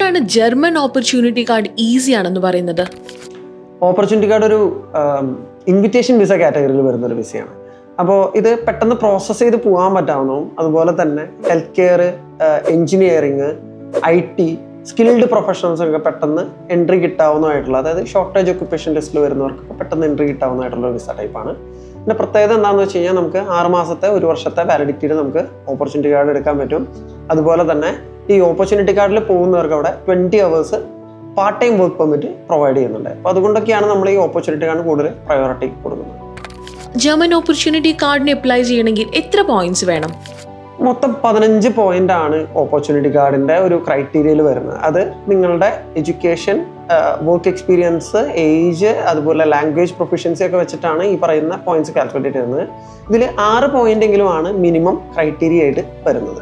എന്തുകൊണ്ടാണ് German opportunity card easy ആണെന്ന് പറയുന്നത്? ഓപ്പർച്യൂണിറ്റി കാർഡ് ഒരു ഇൻവിറ്റേഷൻ വിസ കാറ്റഗറിയിൽ വരുന്ന ഒരു വിസയാണ്. അപ്പോൾ ഇത് പെട്ടെന്ന് പ്രോസസ്സ് ചെയ്ത് പോകാൻ പറ്റാവുന്നതും അതുപോലെ തന്നെ health care, engineering, IT, skilled professionals ഒക്കെ പെട്ടെന്ന് എൻട്രി കിട്ടാവുന്നതായിട്ടുള്ള, അതായത് ഷോർട്ടേജ് ഒക്യുപ്പേഷൻ ലിസ്റ്റിൽ വരുന്നവർക്ക് പെട്ടെന്ന് എൻട്രി കിട്ടാവുന്നതായിട്ടുള്ള വിസ ടൈപ്പാണ്. പിന്നെ പ്രത്യേകത എന്താണെന്ന് വെച്ച് കഴിഞ്ഞാൽ നമുക്ക് 6 മാസത്തെ 1 വർഷത്തെ വാലിഡിറ്റിയിൽ നമുക്ക് ഓപ്പർച്യൂണിറ്റി കാർഡ് എടുക്കാൻ പറ്റും. അതുപോലെ തന്നെ ഈ ഓപ്പർച്യൂണിറ്റി കാർഡിൽ പോകുന്നവർക്ക് അവിടെ 20 hours part time work permit provide ചെയ്യുന്നുണ്ട്. അപ്പോൾ അതുകൊണ്ടൊക്കെയാണ് നമ്മൾ ഈ ഓപ്പർച്യൂണിറ്റി കാർഡ് കൂടുതൽ പ്രയോറിറ്റി കൊടുക്കുന്നത്. ജർമ്മൻ ഓപ്പർച്യൂണിറ്റി കാർഡിന് അപ്ലൈ ചെയ്യണമെങ്കിൽ എത്ര പോയിന്റ്സ് വേണം? മൊത്തം 15 പോയിന്റ് ആണ് ഓപ്പർച്യൂണിറ്റി കാർഡിന്റെ ഒരു ക്രൈറ്റീരിയയിൽ വരുന്നത്. അത് നിങ്ങളുടെ എഡ്യൂക്കേഷൻ, വർക്ക് എക്സ്പീരിയൻസ്, ഏജ്, അതുപോലെ ലാംഗ്വേജ് പ്രൊഫിഷ്യൻസി ഒക്കെ വെച്ചിട്ടാണ് ഈ പറയുന്ന പോയിന്റ്സ് കാൽക്കുലേറ്റ് ചെയ്യുന്നത്. ഇതിൽ 6 പോയിന്റെങ്കിലും ആണ് മിനിമം ക്രൈറ്റീരിയ ആയിട്ട് വരുന്നത്.